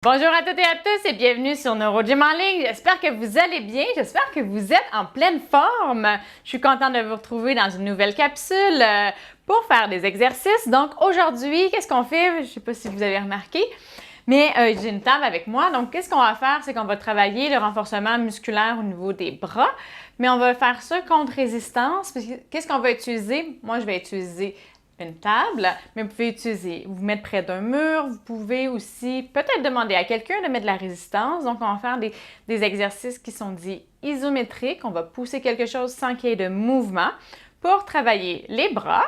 Bonjour à toutes et à tous et bienvenue sur NeuroGym en ligne. J'espère que vous allez bien, j'espère que vous êtes en pleine forme. Je suis contente de vous retrouver dans une nouvelle capsule pour faire des exercices. Donc aujourd'hui, qu'est-ce qu'on fait? Je ne sais pas si vous avez remarqué, mais j'ai une table avec moi. Donc qu'est-ce qu'on va faire? C'est qu'on va travailler le renforcement musculaire au niveau des bras, mais on va faire ça contre résistance. Qu'est-ce qu'on va utiliser? Moi, je vais utiliser une table, mais vous pouvez vous mettre près d'un mur. Vous pouvez aussi peut-être demander à quelqu'un de mettre de la résistance. Donc, on va faire des exercices qui sont dits isométriques. On va pousser quelque chose sans qu'il y ait de mouvement pour travailler les bras.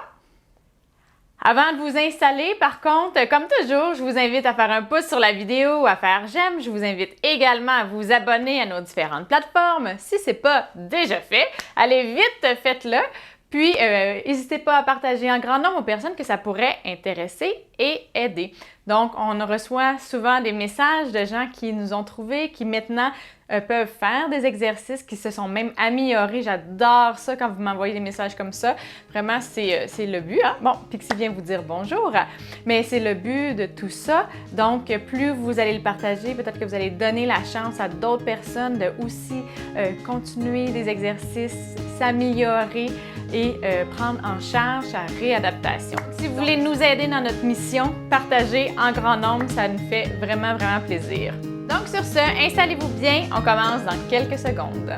Avant de vous installer, par contre, comme toujours, je vous invite à faire un pouce sur la vidéo ou à faire j'aime. Je vous invite également à vous abonner à nos différentes plateformes. Si ce n'est pas déjà fait, allez vite, faites-le. Puis, n'hésitez pas à partager en grand nombre aux personnes que ça pourrait intéresser et aider. Donc, on reçoit souvent des messages de gens qui nous ont trouvés, qui maintenant peuvent faire des exercices, qui se sont même améliorés. J'adore ça quand vous m'envoyez des messages comme ça. Vraiment, c'est le but. Hein? Bon, Pixie vient vous dire bonjour, mais c'est le but de tout ça. Donc, plus vous allez le partager, peut-être que vous allez donner la chance à d'autres personnes de aussi continuer des exercices, s'améliorer et prendre en charge sa réadaptation. Si vous voulez nous aider dans notre mission, partagez en grand nombre, ça nous fait vraiment plaisir. Donc sur ce, installez-vous bien, on commence dans quelques secondes.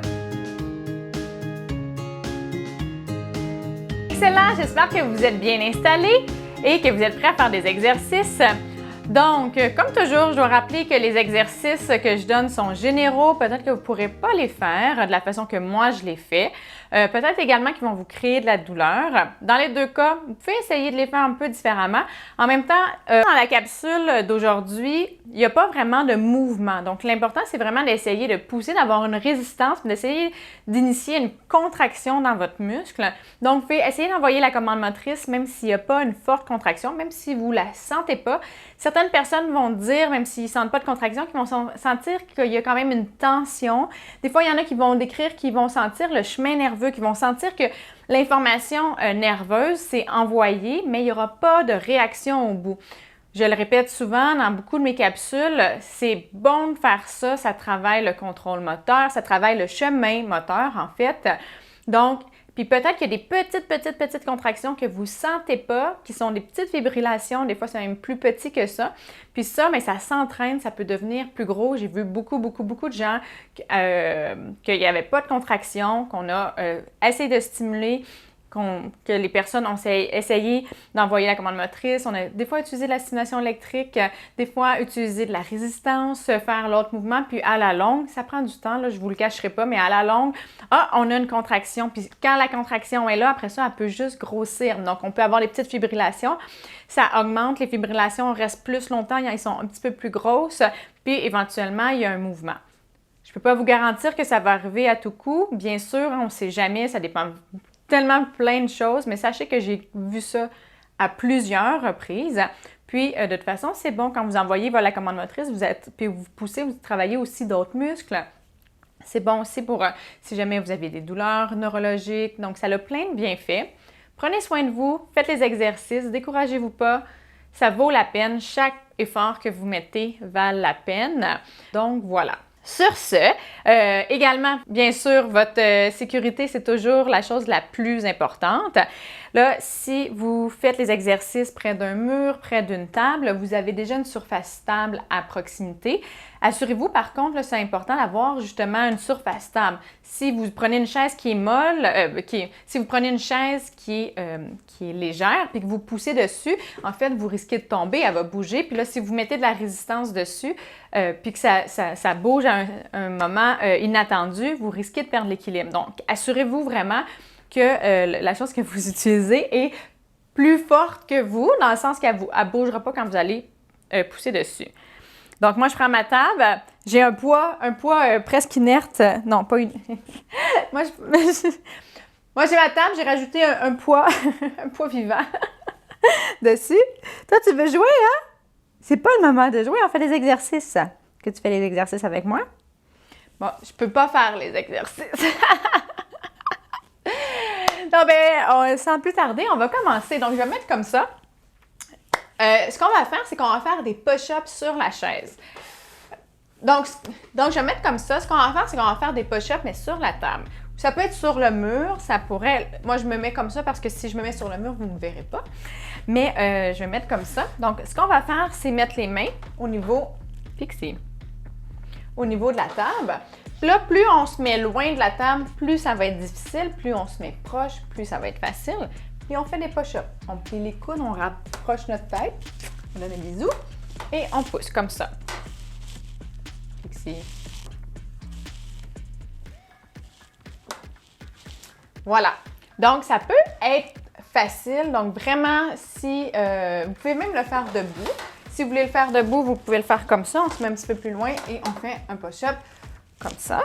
Excellent, j'espère que vous êtes bien installés et que vous êtes prêts à faire des exercices. Donc, comme toujours, je dois rappeler que les exercices que je donne sont généraux. Peut-être que vous ne pourrez pas les faire de la façon que moi je les fais. Peut-être également qu'ils vont vous créer de la douleur. Dans les deux cas, vous pouvez essayer de les faire un peu différemment. En même temps, dans la capsule d'aujourd'hui, il n'y a pas vraiment de mouvement. Donc, l'important, c'est vraiment d'essayer de pousser, d'avoir une résistance, d'essayer d'initier une contraction dans votre muscle. Donc, vous pouvez essayer d'envoyer la commande motrice, même s'il n'y a pas une forte contraction, même si vous ne la sentez pas. Certaines personnes vont dire, même s'ils ne sentent pas de contraction, qu'ils vont sentir qu'il y a quand même une tension. Des fois, il y en a qui vont décrire qu'ils vont sentir le chemin nerveux, qui vont sentir que l'information nerveuse s'est envoyée, mais il n'y aura pas de réaction au bout. Je le répète souvent dans beaucoup de mes capsules, c'est bon de faire ça, ça travaille le contrôle moteur, ça travaille le chemin moteur en fait. Donc, puis peut-être qu'il y a des petites contractions que vous ne sentez pas, qui sont des petites fibrillations, des fois c'est même plus petit que ça. Puis ça, mais ça s'entraîne, ça peut devenir plus gros. J'ai vu beaucoup de gens qu'il n'y avait pas de contraction, qu'on a essayé de stimuler, que les personnes ont essayé d'envoyer la commande motrice. On a des fois utilisé de la stimulation électrique, des fois utilisé de la résistance, faire l'autre mouvement, puis à la longue, ça prend du temps, là, je ne vous le cacherai pas, mais à la longue, on a une contraction. Puis quand la contraction est là, après ça, elle peut juste grossir. Donc, on peut avoir des petites fibrillations. Ça augmente, les fibrillations restent plus longtemps, elles sont un petit peu plus grosses, puis éventuellement, il y a un mouvement. Je ne peux pas vous garantir que ça va arriver à tout coup. Bien sûr, on ne sait jamais, ça dépend tellement plein de choses, mais sachez que j'ai vu ça à plusieurs reprises. Puis, de toute façon, c'est bon quand vous envoyez la commande motrice, puis vous poussez, vous travaillez aussi d'autres muscles. C'est bon aussi pour si jamais vous avez des douleurs neurologiques. Donc, ça a plein de bienfaits. Prenez soin de vous, faites les exercices, découragez-vous pas. Ça vaut la peine. Chaque effort que vous mettez valent la peine. Donc, voilà. Sur ce, également, bien sûr, votre sécurité, c'est toujours la chose la plus importante. Là, si vous faites les exercices près d'un mur, près d'une table, vous avez déjà une surface stable à proximité. Assurez-vous, par contre, c'est important d'avoir justement une surface stable. Si vous prenez une chaise qui est molle, si vous prenez une chaise qui est légère, puis que vous poussez dessus, en fait, vous risquez de tomber, elle va bouger. Puis là, si vous mettez de la résistance dessus, puis que ça bouge à un moment inattendu, vous risquez de perdre l'équilibre. Donc, assurez-vous vraiment que la chose que vous utilisez est plus forte que vous, dans le sens qu'elle ne bougera pas quand vous allez pousser dessus. Donc, moi, je prends ma table. J'ai un poids presque inerte. Non, pas une. Moi, j'ai ma table, j'ai rajouté un poids, un poids vivant dessus. Toi, tu veux jouer, hein? C'est pas le moment de jouer, on fait des exercices. Que tu fais les exercices avec moi? Bon, je peux pas faire les exercices. Non, sans plus tarder, on va commencer. Donc, je vais mettre comme ça. Ce qu'on va faire, c'est qu'on va faire des push-ups sur la chaise. Donc, je vais mettre comme ça. Ce qu'on va faire, c'est qu'on va faire des push-ups, mais sur la table. Ça peut être sur le mur, ça pourrait... Moi, je me mets comme ça parce que si je me mets sur le mur, vous ne me verrez pas. Mais je vais mettre comme ça. Donc, ce qu'on va faire, c'est mettre les mains au niveau fixé, au niveau de la table. Là, plus on se met loin de la table, plus ça va être difficile. Plus on se met proche, plus ça va être facile. Puis on fait des push-ups. On plie les coudes, on rapproche notre tête, on donne des bisous et on pousse comme ça. Fixé. Voilà. Donc, ça peut être facile. Donc, vraiment, si vous pouvez même le faire debout. Si vous voulez le faire debout, vous pouvez le faire comme ça. On se met un petit peu plus loin et on fait un push-up comme ça.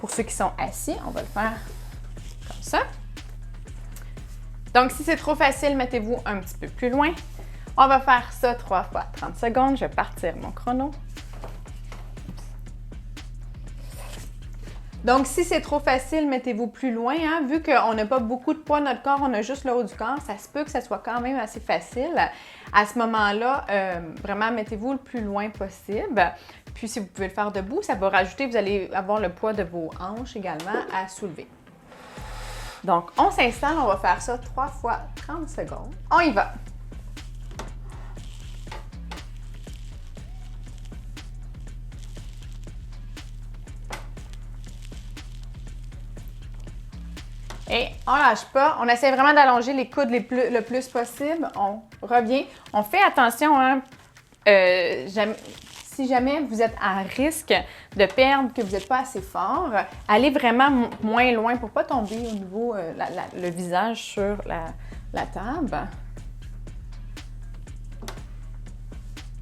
Pour ceux qui sont assis, on va le faire comme ça. Donc, si c'est trop facile, mettez-vous un petit peu plus loin. On va faire ça 3 fois 30 secondes. Je vais partir mon chrono. Donc, si c'est trop facile, mettez-vous plus loin. Hein? Vu qu'on n'a pas beaucoup de poids dans notre corps, on a juste le haut du corps, ça se peut que ça soit quand même assez facile. À ce moment-là, vraiment, mettez-vous le plus loin possible. Puis, si vous pouvez le faire debout, ça va rajouter, vous allez avoir le poids de vos hanches également à soulever. Donc, on s'installe, on va faire ça 3 fois 30 secondes. On y va! Et on lâche pas. On essaie vraiment d'allonger les coudes le plus possible. On revient. On fait attention, hein, si jamais vous êtes à risque de perdre, que vous n'êtes pas assez fort, allez vraiment moins loin pour ne pas tomber au niveau, le visage sur la table.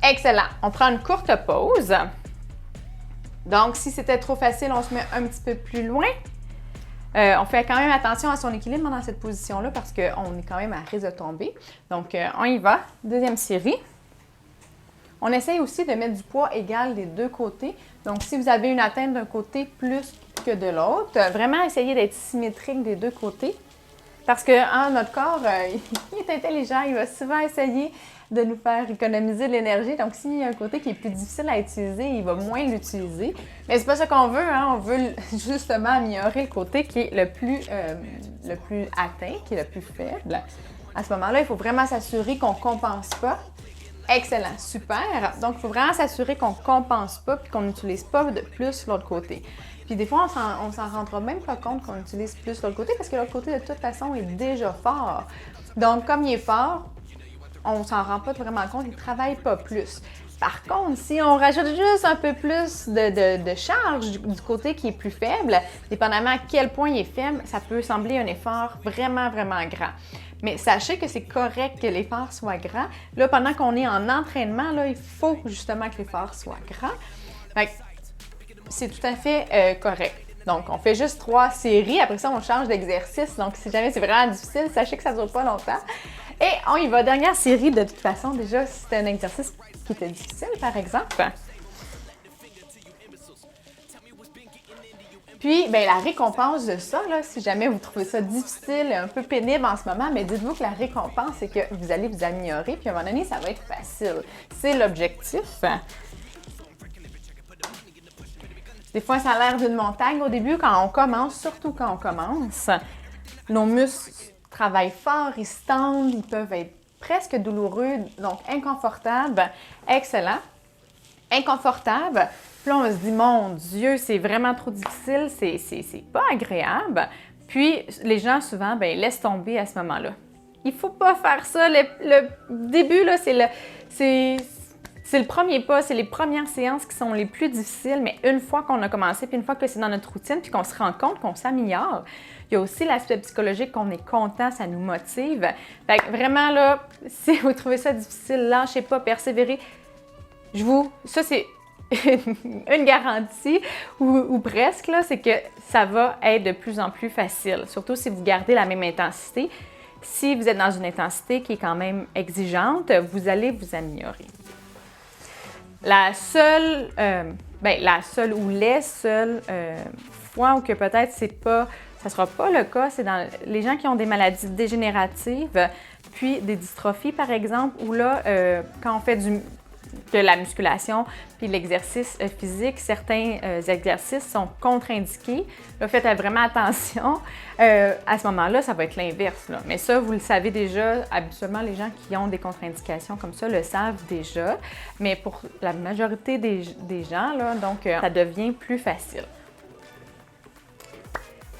Excellent. On prend une courte pause. Donc, si c'était trop facile, on se met un petit peu plus loin. On fait quand même attention à son équilibre dans cette position-là parce qu'on est quand même à risque de tomber. Donc, on y va. Deuxième série. On essaye aussi de mettre du poids égal des deux côtés. Donc, si vous avez une atteinte d'un côté plus que de l'autre, vraiment essayez d'être symétrique des deux côtés. Parce que notre corps, il est intelligent, il va souvent essayer de nous faire économiser de l'énergie. Donc, s'il y a un côté qui est plus difficile à utiliser, il va moins l'utiliser. Mais c'est pas ça qu'on veut, hein? On veut justement améliorer le côté qui est le plus atteint, qui est le plus faible. À ce moment-là, il faut vraiment s'assurer qu'on ne compense pas. Excellent, super! Donc, il faut vraiment s'assurer qu'on ne compense pas et qu'on n'utilise pas de plus l'autre côté. Puis des fois, on s'en rendra même pas compte qu'on utilise plus l'autre côté parce que l'autre côté, de toute façon, est déjà fort. Donc, comme il est fort, on s'en rend pas vraiment compte, il ne travaille pas plus. Par contre, si on rajoute juste un peu plus de charge du côté qui est plus faible, dépendamment à quel point il est faible, ça peut sembler un effort vraiment, vraiment grand. Mais sachez que c'est correct que l'effort soit grand. Là, pendant qu'on est en entraînement, là, il faut justement que l'effort soit grand. Fait que c'est tout à fait correct. Donc, on fait juste 3 séries. Après ça, on change d'exercice. Donc, si jamais c'est vraiment difficile, sachez que ça ne dure pas longtemps. Et on y va. Dernière série, de toute façon, déjà, si c'était un exercice qui était difficile, par exemple. Puis, bien, la récompense de ça, là, si jamais vous trouvez ça difficile, un peu pénible en ce moment, mais dites-vous que la récompense, c'est que vous allez vous améliorer. Puis, à un moment donné, ça va être facile. C'est l'objectif. Des fois, ça a l'air d'une montagne au début quand on commence, surtout quand on commence. Nos muscles travaillent fort, ils se tendent, ils peuvent être presque douloureux, donc inconfortables. Excellent. Inconfortable. Puis là, on se dit, mon Dieu, c'est vraiment trop difficile, c'est pas agréable. Puis, les gens, souvent, bien, laissent tomber à ce moment-là. Il faut pas faire ça. Le début, là, c'est le premier pas, c'est les premières séances qui sont les plus difficiles, mais une fois qu'on a commencé, puis une fois que c'est dans notre routine, puis qu'on se rend compte qu'on s'améliore, il y a aussi l'aspect psychologique qu'on est content, ça nous motive. Fait que vraiment, là, si vous trouvez ça difficile, lâchez pas, persévérez. Ça, c'est une garantie, ou presque, là, c'est que ça va être de plus en plus facile, surtout si vous gardez la même intensité. Si vous êtes dans une intensité qui est quand même exigeante, vous allez vous améliorer. La seule ou les seules fois où que peut-être ça sera pas le cas, c'est dans les gens qui ont des maladies dégénératives, puis des dystrophies par exemple, où là, quand on fait que la musculation puis l'exercice physique, certains exercices sont contre-indiqués. Là, faites vraiment attention. À ce moment-là, ça va être l'inverse. Mais ça, vous le savez déjà. Habituellement, les gens qui ont des contre-indications comme ça le savent déjà. Mais pour la majorité des gens, là, donc, ça devient plus facile.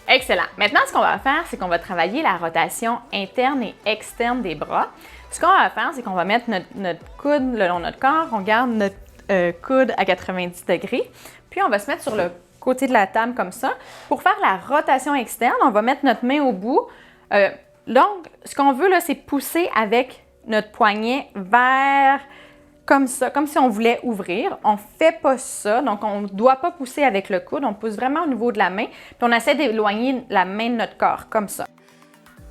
Excellent. Maintenant, ce qu'on va faire, c'est qu'on va travailler la rotation interne et externe des bras. Ce qu'on va faire, c'est qu'on va mettre notre coude le long de notre corps, on garde notre coude à 90 degrés, puis on va se mettre sur le côté de la table comme ça. Pour faire la rotation externe, on va mettre notre main au bout. Donc, ce qu'on veut, là, c'est pousser avec notre poignet vers comme ça, comme si on voulait ouvrir. On ne fait pas ça, donc on ne doit pas pousser avec le coude, on pousse vraiment au niveau de la main, puis on essaie d'éloigner la main de notre corps, comme ça.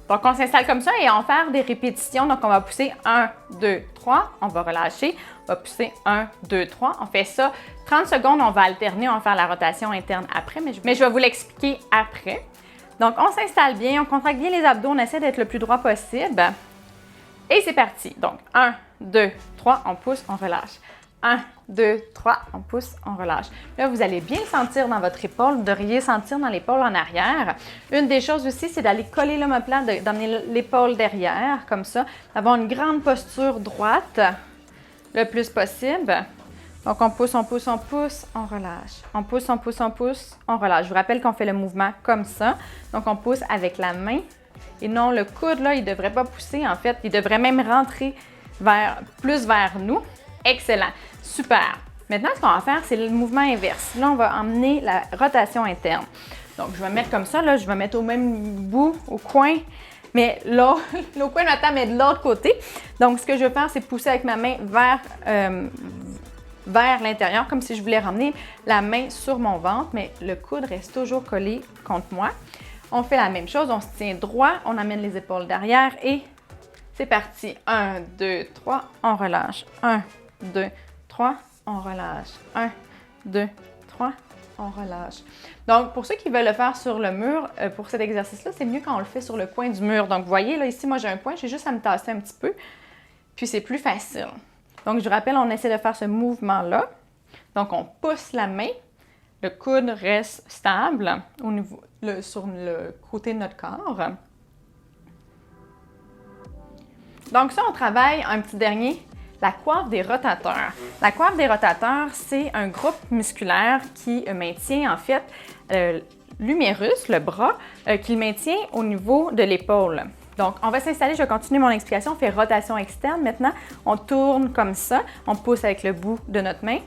Donc, on s'installe comme ça et on va faire des répétitions. Donc, on va pousser 1, 2, 3, on va relâcher, on va pousser 1, 2, 3. On fait ça 30 secondes, on va alterner, on va faire la rotation interne après, mais je vais vous l'expliquer après. Donc, on s'installe bien, on contracte bien les abdos, on essaie d'être le plus droit possible. Et c'est parti. Donc, 1, 2, 3, on pousse, on relâche. 1, 2, 3, on pousse, on relâche. Là, vous allez bien le sentir dans votre épaule, vous devriez sentir dans l'épaule en arrière. Une des choses aussi, c'est d'aller coller l'omoplate, d'amener l'épaule derrière, comme ça, d'avoir une grande posture droite le plus possible. Donc, on pousse, on pousse, on pousse, on relâche. On pousse, on pousse, on pousse, on relâche. Je vous rappelle qu'on fait le mouvement comme ça. Donc, on pousse avec la main. Et non, le coude, là, il ne devrait pas pousser, en fait. Il devrait même rentrer plus vers nous. Excellent. Super. Maintenant, ce qu'on va faire, c'est le mouvement inverse. Là, on va emmener la rotation interne. Donc, je vais mettre comme ça, là, je vais mettre au même bout, au coin, mais là, au coin de ma table, mais de l'autre côté. Donc, ce que je vais faire, c'est pousser avec ma main vers l'intérieur, comme si je voulais ramener la main sur mon ventre, mais le coude reste toujours collé contre moi. On fait la même chose, on se tient droit, on amène les épaules derrière et c'est parti. 1, 2, 3, on relâche. 1, 2, 3, on relâche. 1, 2, 3, on relâche. Donc, pour ceux qui veulent le faire sur le mur, pour cet exercice-là, c'est mieux quand on le fait sur le coin du mur. Donc, vous voyez, là, ici, moi, j'ai un coin, j'ai juste à me tasser un petit peu, puis c'est plus facile. Donc, je vous rappelle, on essaie de faire ce mouvement-là. Donc, on pousse la main, le coude reste stable sur le côté de notre corps. Donc, ça, on travaille un petit dernier. La coiffe des rotateurs. La coiffe des rotateurs, c'est un groupe musculaire qui maintient en fait l'humérus, le bras, qui le maintient au niveau de l'épaule. Donc, on va s'installer, je vais continuer mon explication. On fait rotation externe. Maintenant, on tourne comme ça. On pousse avec le bout de notre main.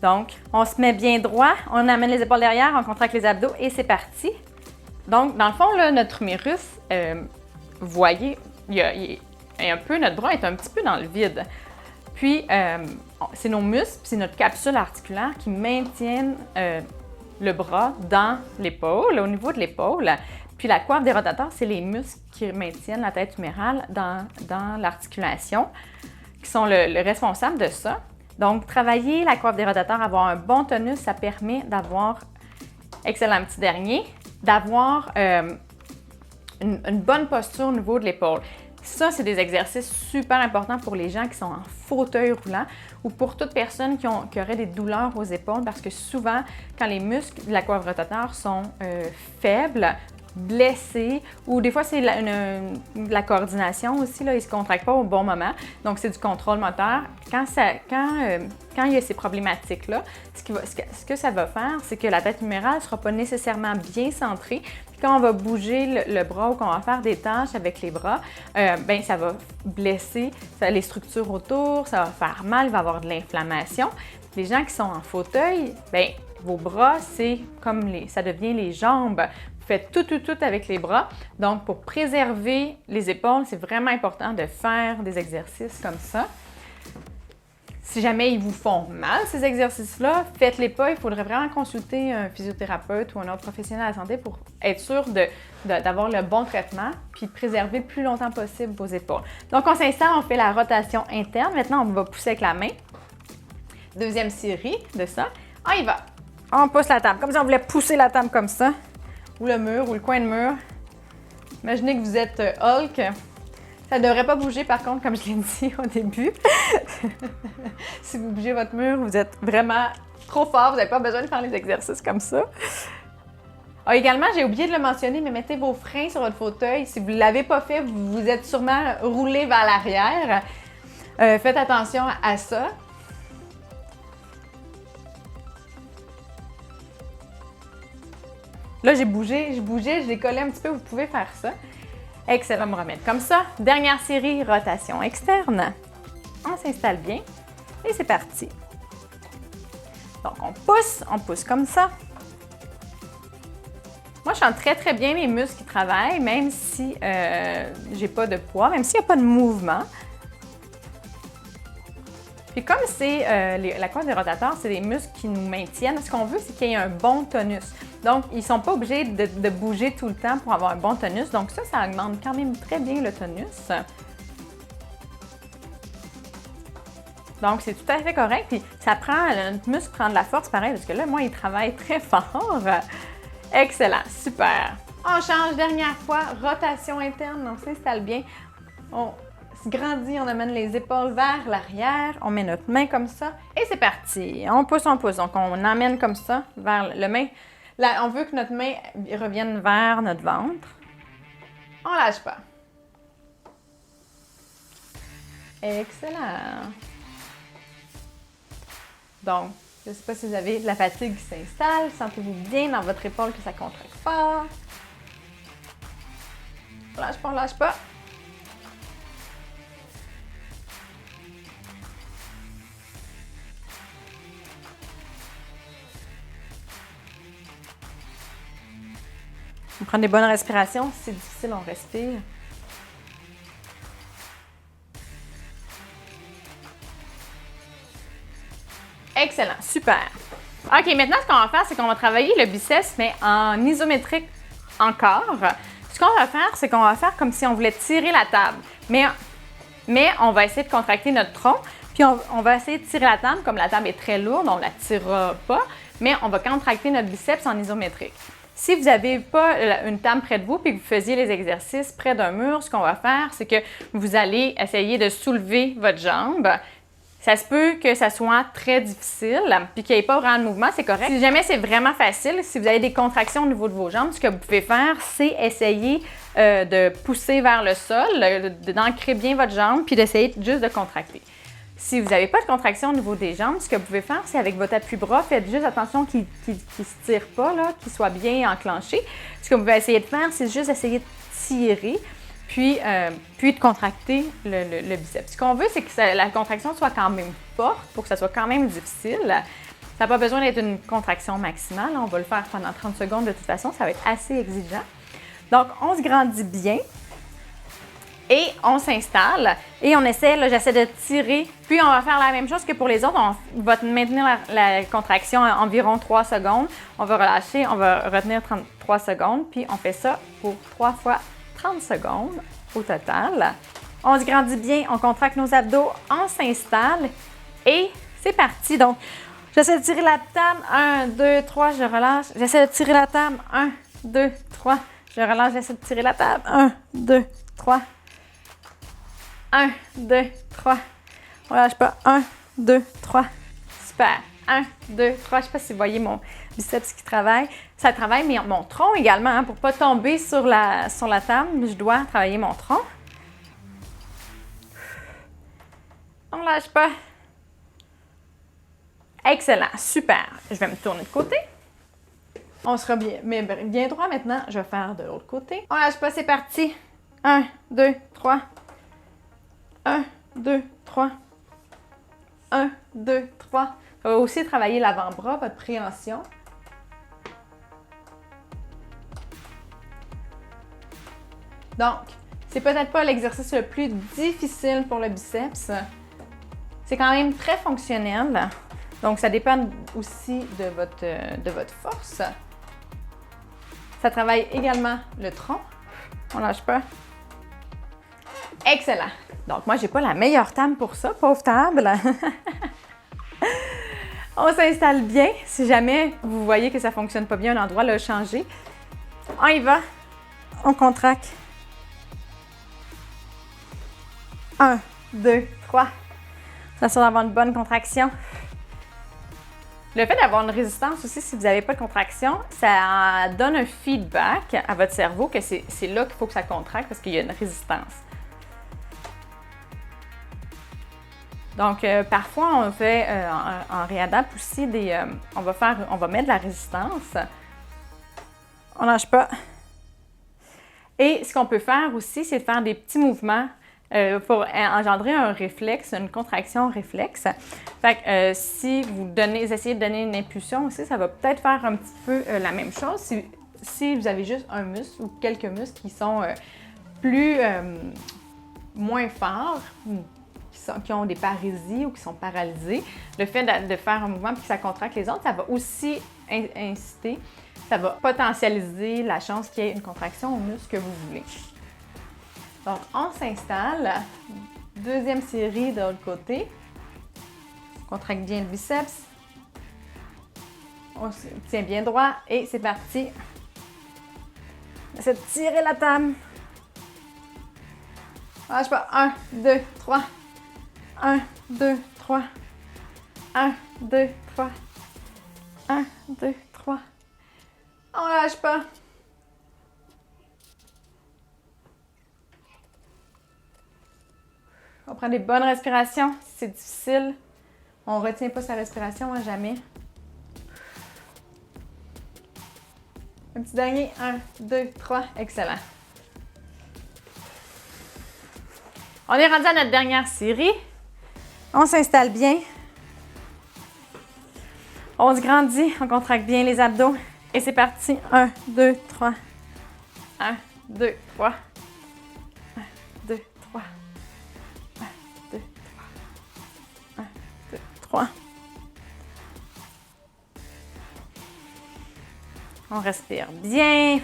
Donc, on se met bien droit. On amène les épaules derrière, on contracte les abdos et c'est parti. Donc, dans le fond, là, notre humérus, vous voyez, notre bras est un petit peu dans le vide. Puis, c'est nos muscles, c'est notre capsule articulaire qui maintiennent le bras dans l'épaule, au niveau de l'épaule. Puis, la coiffe des rotateurs, c'est les muscles qui maintiennent la tête humérale dans l'articulation, qui sont le responsable de ça. Donc, travailler la coiffe des rotateurs, avoir un bon tonus, ça permet d'avoir, excellent petit dernier, d'avoir une bonne posture au niveau de l'épaule. Ça, c'est des exercices super importants pour les gens qui sont en fauteuil roulant ou pour toute personne qui aurait des douleurs aux épaules parce que souvent, quand les muscles de la coiffe rotateur sont faibles, blessés ou des fois, c'est la coordination aussi, là, ils ne se contractent pas au bon moment. Donc, c'est du contrôle moteur. Quand il y a ces problématiques-là, ce que ça va faire, c'est que la tête humérale ne sera pas nécessairement bien centrée. Puis quand on va bouger le bras ou qu'on va faire des tâches avec les bras, ça va blesser les structures autour, ça va faire mal, il va y avoir de l'inflammation. Les gens qui sont en fauteuil, vos bras, c'est comme ça devient les jambes. Vous faites tout avec les bras. Donc, pour préserver les épaules, c'est vraiment important de faire des exercices comme ça. Si jamais ils vous font mal, ces exercices-là, faites-les pas. Il faudrait vraiment consulter un physiothérapeute ou un autre professionnel de la santé pour être sûr d'avoir le bon traitement puis de préserver le plus longtemps possible vos épaules. Donc, on s'installe, on fait la rotation interne. Maintenant, on va pousser avec la main. Deuxième série de ça. On y va. On pousse la table. Comme si on voulait pousser la table comme ça. Ou le mur, ou le coin de mur. Imaginez que vous êtes Hulk. Ça ne devrait pas bouger par contre, comme je l'ai dit au début. Si vous bougez votre mur, vous êtes vraiment trop fort, vous n'avez pas besoin de faire les exercices comme ça. Ah, également, j'ai oublié de le mentionner, mais mettez vos freins sur votre fauteuil. Si vous ne l'avez pas fait, vous vous êtes sûrement roulé vers l'arrière. Faites attention à ça. Là, j'ai bougé, je décollais un petit peu, vous pouvez faire ça. Excellent, on va me remettre comme ça. Dernière série, rotation externe. On s'installe bien et c'est parti. Donc, on pousse comme ça. Moi, je sens très bien mes muscles qui travaillent, même si j'ai pas de poids, même s'il n'y a pas de mouvement. Puis comme c'est la coiffe des rotateurs, c'est des muscles qui nous maintiennent. Ce qu'on veut, c'est qu'il y ait un bon tonus. Donc, ils ne sont pas obligés de bouger tout le temps pour avoir un bon tonus. Donc ça augmente quand même très bien le tonus. Donc, c'est tout à fait correct. Puis ça prend, notre muscle prend de la force pareil, parce que là, moi, il travaille très fort. Excellent, super. On change, dernière fois, rotation interne, on s'installe bien. On se grandit, on amène les épaules vers l'arrière, on met notre main comme ça et c'est parti. On pousse. Donc, on amène comme ça vers le main. Là, on veut que notre main revienne vers notre ventre. On lâche pas. Excellent. Donc, je ne sais pas si vous avez de la fatigue qui s'installe. Sentez-vous bien dans votre épaule que ça contracte fort. On lâche pas. On prend des bonnes respirations. Si c'est difficile, on respire. Excellent, super. OK, maintenant, ce qu'on va faire, c'est qu'on va travailler le biceps, mais en isométrique encore. Ce qu'on va faire, c'est qu'on va faire comme si on voulait tirer la table. Mais on va essayer de contracter notre tronc, puis on va essayer de tirer la table. Comme la table est très lourde, on ne la tirera pas, mais on va contracter notre biceps en isométrique. Si vous n'avez pas une table près de vous et que vous faisiez les exercices près d'un mur, ce qu'on va faire, c'est que vous allez essayer de soulever votre jambe. Ça se peut que ça soit très difficile puis qu'il n'y ait pas vraiment de mouvement, c'est correct. Si jamais c'est vraiment facile, si vous avez des contractions au niveau de vos jambes, ce que vous pouvez faire, c'est essayer de pousser vers le sol, d'ancrer bien votre jambe puis d'essayer juste de contracter. Si vous n'avez pas de contraction au niveau des jambes, ce que vous pouvez faire, c'est avec votre appui-bras, faites juste attention qu'il ne se tire pas, qu'il soit bien enclenché. Ce que vous pouvez essayer de faire, c'est juste essayer de tirer, puis de contracter le biceps. Ce qu'on veut, c'est que la contraction soit quand même forte pour que ça soit quand même difficile. Ça n'a pas besoin d'être une contraction maximale. On va le faire pendant 30 secondes de toute façon. Ça va être assez exigeant. Donc, on se grandit bien. Et on s'installe et on essaie, là, j'essaie de tirer. Puis on va faire la même chose que pour les autres. On va maintenir la contraction à environ 3 secondes. On va relâcher, on va retenir 3 secondes. Puis on fait ça pour 3 fois 30 secondes au total. On se grandit bien, on contracte nos abdos, on s'installe et c'est parti. Donc, j'essaie de tirer la table. 1, 2, 3, je relâche. J'essaie de tirer la table. 1, 2, 3, je relâche. J'essaie de tirer la table. 1, 2, 3. 1, 2, 3. On lâche pas. 1, 2, 3. Super. 1, 2, 3. Je ne sais pas si vous voyez mon biceps qui travaille. Ça travaille mon tronc également. Pour ne pas tomber sur la table, je dois travailler mon tronc. On ne lâche pas. Excellent. Super. Je vais me tourner de côté. On sera bien droit maintenant. Je vais faire de l'autre côté. On ne lâche pas. C'est parti. 1, 2, 3. 1, 2, 3. 1, 2, 3. Ça va aussi travailler l'avant-bras, votre préhension. Donc, c'est peut-être pas l'exercice le plus difficile pour le biceps. C'est quand même très fonctionnel. Donc, ça dépend aussi de votre force. Ça travaille également le tronc. On lâche pas. Excellent. Donc, moi, j'ai pas la meilleure table pour ça, pauvre table. On s'installe bien. Si jamais vous voyez que ça fonctionne pas bien, un endroit, le changer. On y va. On contracte. 1, 2, 3. Attention d'avoir une bonne contraction. Le fait d'avoir une résistance aussi, si vous n'avez pas de contraction, ça donne un feedback à votre cerveau que c'est là qu'il faut que ça contracte parce qu'il y a une résistance. Donc, parfois, on fait en réadapte aussi on va mettre de la résistance. On ne lâche pas. Et ce qu'on peut faire aussi, c'est de faire des petits mouvements pour engendrer un réflexe, une contraction réflexe. Fait que si vous essayez de donner une impulsion aussi, ça va peut-être faire un petit peu la même chose. Si vous avez juste un muscle ou quelques muscles qui sont moins forts, qui ont des parésies ou qui sont paralysés, le fait de faire un mouvement puis que ça contracte les autres, ça va aussi inciter, ça va potentialiser la chance qu'il y ait une contraction au muscle que vous voulez. Donc, on s'installe. Deuxième série de l'autre côté. On contracte bien le biceps. On se tient bien droit et c'est parti. On essaie de tirer la table. Lâche pas. 1, 2, 3. 1, 2, 3. 1, 2, 3. 1, 2, 3. On lâche pas. On prend des bonnes respirations. Si c'est difficile, on ne retient pas sa respiration, hein, jamais. Un petit dernier. 1, 2, 3. Excellent. On est rendu à notre dernière série. On s'installe bien. On se grandit. On contracte bien les abdos. Et c'est parti. 1, 2, 3. 1, 2, 3. 1, 2, 3. 1, 2, 3. 1, 2, 3. On respire bien.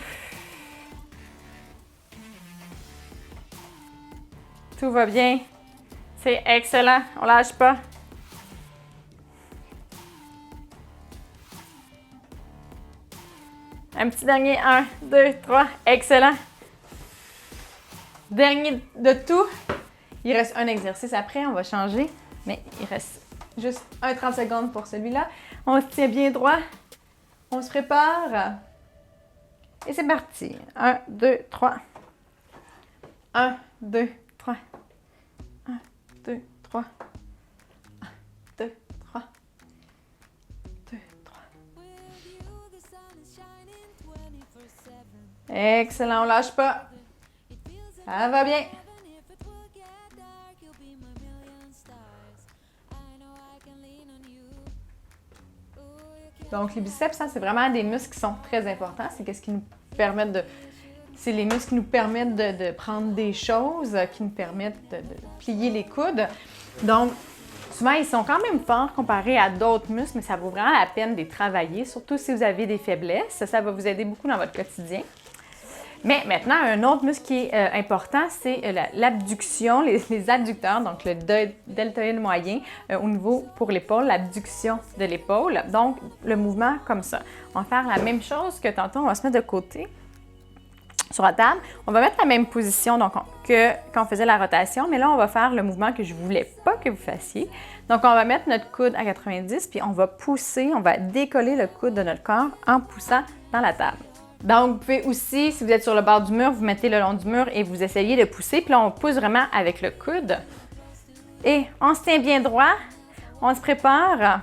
Tout va bien. C'est excellent. On lâche pas. Un petit dernier. 1, 2, 3. Excellent. Dernier de tout. Il reste un exercice après. On va changer. Mais il reste juste 30 secondes pour celui-là. On se tient bien droit. On se prépare. Et c'est parti. 1, 2, 3. 1, 2, 3. 1, 2, 3. 1, 2, 3. 2, 3. Excellent, on lâche pas. Ça va bien. Donc, les biceps, ça, c'est vraiment des muscles qui sont très importants. C'est ce qui nous permettent de... C'est les muscles qui nous permettent de prendre des choses, qui nous permettent de plier les coudes. Donc, souvent, ils sont quand même forts comparés à d'autres muscles, mais ça vaut vraiment la peine de les travailler, surtout si vous avez des faiblesses. Ça va vous aider beaucoup dans votre quotidien. Mais maintenant, un autre muscle qui est important, c'est l'abduction, les adducteurs, donc le deltoïde moyen au niveau pour l'épaule, l'abduction de l'épaule. Donc, le mouvement comme ça. On va faire la même chose que tantôt, on va se mettre de côté sur la table. On va mettre la même position que quand on faisait la rotation, mais là, on va faire le mouvement que je ne voulais pas que vous fassiez. Donc, on va mettre notre coude à 90, puis on va pousser, on va décoller le coude de notre corps en poussant dans la table. Donc, vous pouvez aussi, si vous êtes sur le bord du mur, vous mettez le long du mur et vous essayez de pousser. Puis là, on pousse vraiment avec le coude. Et on se tient bien droit. On se prépare.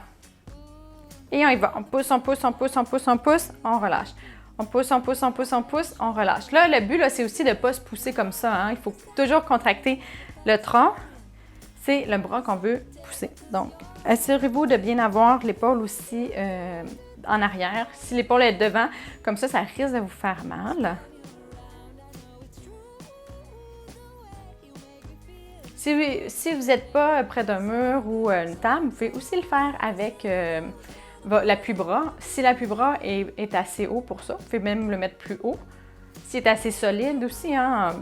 Et on y va. On pousse, on pousse, on pousse, on pousse, on pousse. On relâche. On pousse, on pousse, on pousse, on pousse. On relâche. Là, le but, là, c'est aussi de ne pas se pousser comme ça. Hein. Il faut toujours contracter le tronc. C'est le bras qu'on veut pousser. Donc, assurez-vous de bien avoir l'épaule aussi en arrière. Si l'épaule est devant, comme ça risque de vous faire mal. Si vous n'êtes pas près d'un mur ou une table, vous pouvez aussi le faire avec l'appui-bras. Si l'appui-bras est assez haut pour ça, vous pouvez même le mettre plus haut. S'il est assez solide aussi, hein,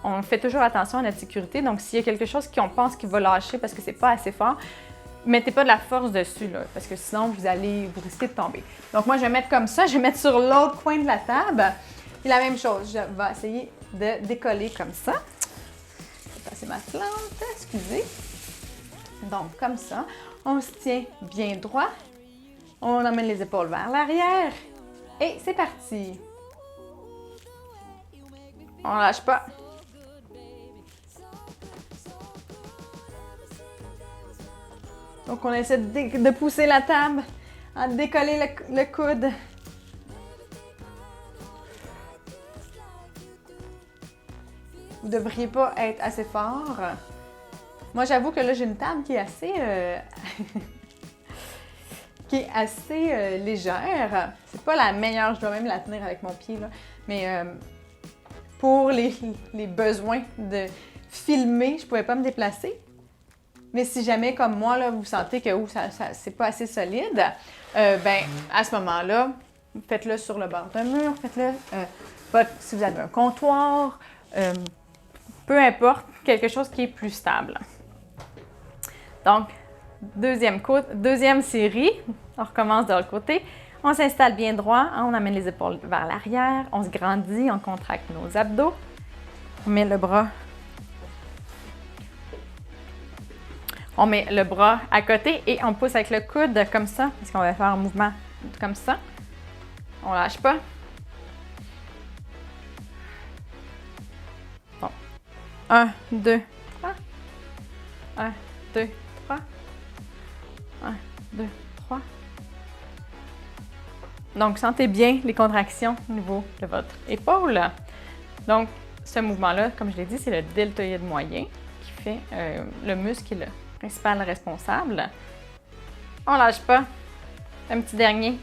on fait toujours attention à notre sécurité. Donc, s'il y a quelque chose qu'on pense qu'il va lâcher parce que c'est pas assez fort, mettez pas de la force dessus, là, parce que sinon, vous risquez de tomber. Donc, moi, je vais mettre comme ça. Je vais mettre sur l'autre coin de la table. Et la même chose, je vais essayer de décoller comme ça. c'est ma plante, excusez. Donc, comme ça, on se tient bien droit. On emmène les épaules vers l'arrière. Et c'est parti. On lâche pas. Donc, on essaie de pousser la table, à décoller le coude. Vous ne devriez pas être assez fort. Moi, j'avoue que là, j'ai une table qui est assez, légère. C'est pas la meilleure, je dois même la tenir avec mon pied, là. Mais pour les besoins de filmer, je pouvais pas me déplacer. Mais si jamais, comme moi, là, vous sentez que c'est pas assez solide, ben à ce moment-là, faites-le sur le bord d'un mur, faites-le si vous avez un comptoir, peu importe, quelque chose qui est plus stable. Donc, deuxième série, on recommence de l'autre côté. On s'installe bien droit, on amène les épaules vers l'arrière, on se grandit, on contracte nos abdos, on met le bras. On met le bras à côté et on pousse avec le coude comme ça, parce qu'on va faire un mouvement comme ça. On lâche pas. Bon. 1, 2, 3. 1, 2, 3. 1, 2, 3. Donc, sentez bien les contractions au niveau de votre épaule. Donc, ce mouvement-là, comme je l'ai dit, c'est le deltoïde moyen qui fait le muscle qui est le principal responsable. On lâche pas. Un petit dernier.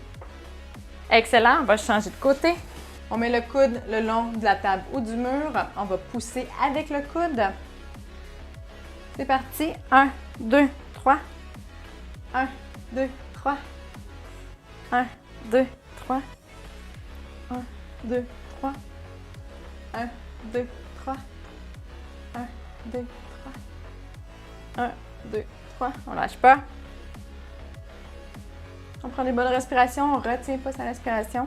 Excellent. On va changer de côté. On met le coude le long de la table ou du mur. On va pousser avec le coude. C'est parti. 1, 2, 3. 1, 2, 3. 1, 2, 3. 1, 2, 3. 1, 2, 3. 1, 2, 3. 1, 2, 3. On lâche pas. On prend des bonnes respirations. On ne retient pas sa respiration.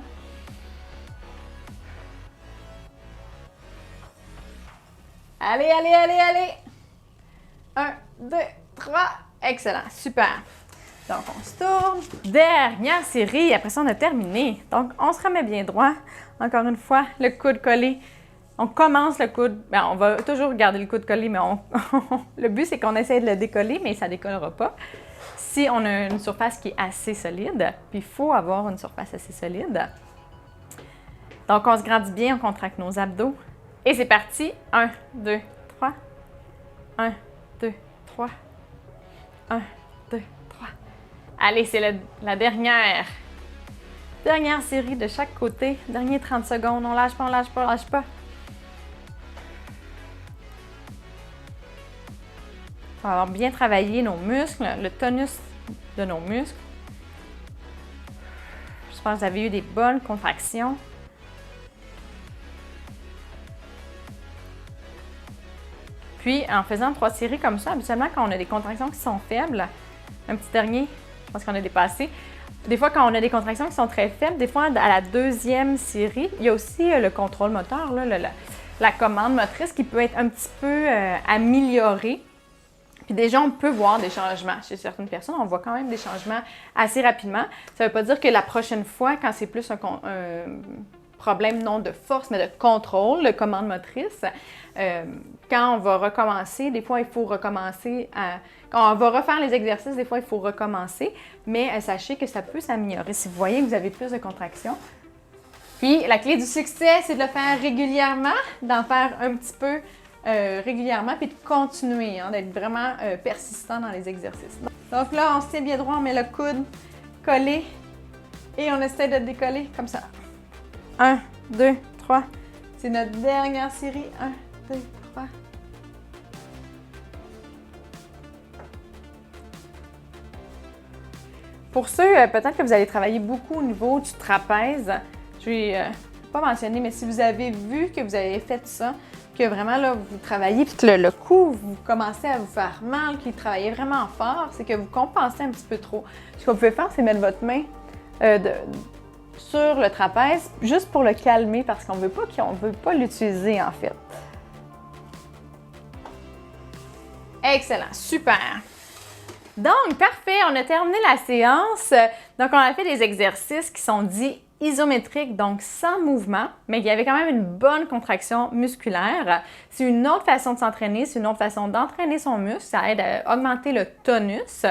Allez, allez, allez, allez. 1, 2, 3. Excellent. Super. Donc, on se tourne. Dernière série. Après ça, on a terminé. Donc, on se remet bien droit. Encore une fois, le coude collé. On commence le coude. Bien, on va toujours garder le coude collé, mais le but, c'est qu'on essaie de le décoller, mais ça ne décollera pas. Si on a une surface qui est assez solide, puis il faut avoir une surface assez solide. Donc, on se grandit bien, on contracte nos abdos. Et c'est parti. 1, 2, 3. 1, 2, 3. 1, 2, 3. Allez, c'est la dernière série de chaque côté. Dernier 30 secondes. On lâche pas, on lâche pas, on lâche pas. On va avoir bien travaillé nos muscles, le tonus de nos muscles. J'espère que vous avez eu des bonnes contractions. Puis, en faisant 3 séries comme ça, habituellement, quand on a des contractions qui sont faibles, un petit dernier, je pense qu'on a dépassé. Des fois, quand on a des contractions qui sont très faibles, des fois, à la deuxième série, il y a aussi le contrôle moteur, là, la commande motrice qui peut être un petit peu améliorée. Puis déjà, on peut voir des changements chez certaines personnes. On voit quand même des changements assez rapidement. Ça ne veut pas dire que la prochaine fois, quand c'est plus un problème non de force, mais de contrôle, de commande motrice, quand on va recommencer, des fois, il faut recommencer quand on va refaire les exercices, des fois, il faut recommencer, mais sachez que ça peut s'améliorer. Si vous voyez que vous avez plus de contractions. Puis, la clé du succès, c'est de le faire régulièrement, d'en faire un petit peu régulièrement, puis de continuer, d'être vraiment persistant dans les exercices. Donc là, on se tient bien droit, on met le coude collé et on essaie de décoller comme ça. 1, 2, 3. C'est notre dernière série. 1, 2, 3. Pour ceux, peut-être que vous allez travailler beaucoup au niveau du trapèze. Je vais pas mentionner, mais si vous avez vu que vous avez fait ça, que vraiment là, vous travaillez, puis que le cou, vous commencez à vous faire mal, qu'il travaillait vraiment fort, c'est que vous compensez un petit peu trop. Ce que vous pouvez faire, c'est mettre votre main sur le trapèze, juste pour le calmer, parce qu'on veut pas l'utiliser en fait. Excellent, super. Donc, parfait, on a terminé la séance. Donc, on a fait des exercices qui sont dits isométriques, donc sans mouvement, mais il y avait quand même une bonne contraction musculaire. C'est une autre façon de s'entraîner, c'est une autre façon d'entraîner son muscle. Ça aide à augmenter le tonus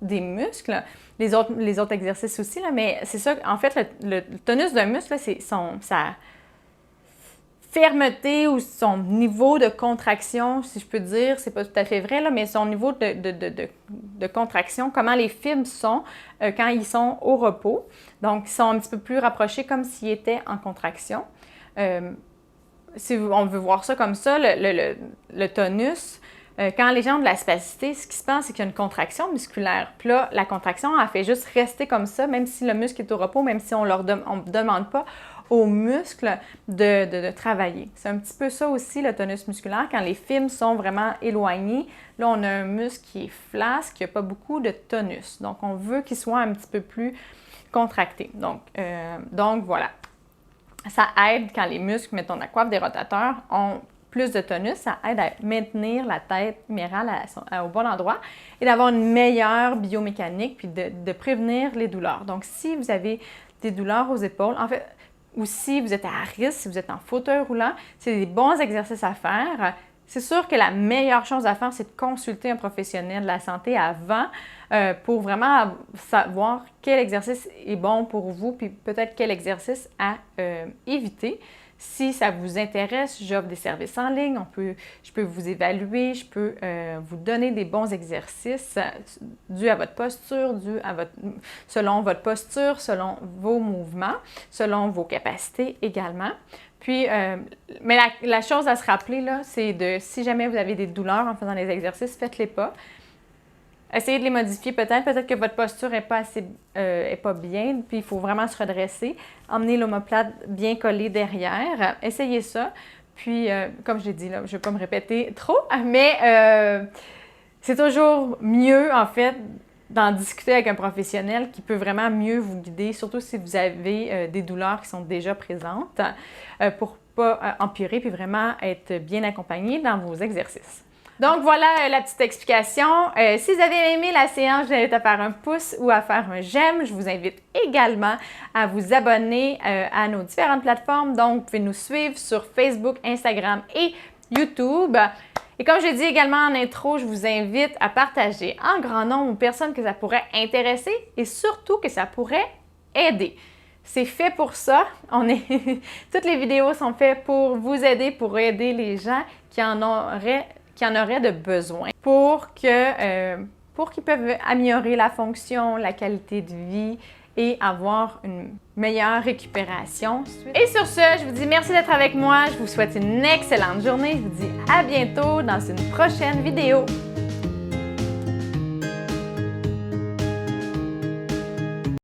des muscles. Les autres exercices aussi, là, mais c'est ça, en fait, le tonus d'un muscle, là, c'est sa fermeté ou son niveau de contraction, si je peux dire, c'est pas tout à fait vrai, là, mais son niveau de contraction, comment les fibres sont quand ils sont au repos. Donc, ils sont un petit peu plus rapprochés comme s'ils étaient en contraction. Si on veut voir ça comme ça, le tonus, quand les gens ont de la spasticité, ce qui se passe, c'est qu'il y a une contraction musculaire. Puis là, la contraction, elle fait juste rester comme ça, même si le muscle est au repos, même si on ne demande pas aux muscles de travailler. C'est un petit peu ça aussi, le tonus musculaire. Quand les fibres sont vraiment éloignées, là, on a un muscle qui est flasque, qui n'a pas beaucoup de tonus. Donc, on veut qu'il soit un petit peu plus contracté. Donc voilà. Ça aide quand les muscles, mettons la coiffe des rotateurs, ont plus de tonus, ça aide à maintenir la tête humérale au bon endroit et d'avoir une meilleure biomécanique puis de prévenir les douleurs. Donc, si vous avez des douleurs aux épaules, en fait, ou si vous êtes à risque, si vous êtes en fauteuil roulant, c'est des bons exercices à faire. C'est sûr que la meilleure chose à faire, c'est de consulter un professionnel de la santé avant pour vraiment savoir quel exercice est bon pour vous, puis peut-être quel exercice à éviter. Si ça vous intéresse, j'offre des services en ligne, je peux vous évaluer, je peux vous donner des bons exercices dus à votre posture, selon votre posture, selon vos mouvements, selon vos capacités également. Puis, mais la chose à se rappeler, là, c'est si jamais vous avez des douleurs en faisant les exercices, faites-les pas. Essayez de les modifier peut-être que votre posture n'est pas bien, puis il faut vraiment se redresser. Emmenez l'omoplate bien collée derrière. Essayez ça. Puis, comme je l'ai dit, là, je ne vais pas me répéter trop, mais c'est toujours mieux, en fait, d'en discuter avec un professionnel qui peut vraiment mieux vous guider, surtout si vous avez des douleurs qui sont déjà présentes, pour ne pas empirer, puis vraiment être bien accompagné dans vos exercices. Donc voilà la petite explication. Si vous avez aimé la séance, je vous invite à faire un pouce ou à faire un j'aime. Je vous invite également à vous abonner à nos différentes plateformes. Donc, vous pouvez nous suivre sur Facebook, Instagram et YouTube. Et comme je l'ai dit également en intro, je vous invite à partager en grand nombre aux personnes que ça pourrait intéresser et surtout que ça pourrait aider. C'est fait pour ça. Toutes les vidéos sont faites pour vous aider, pour aider les gens qui en auraient de besoin pour qu'ils peuvent améliorer la fonction, la qualité de vie et avoir une meilleure récupération. Et sur ce, je vous dis merci d'être avec moi. Je vous souhaite une excellente journée. Je vous dis à bientôt dans une prochaine vidéo.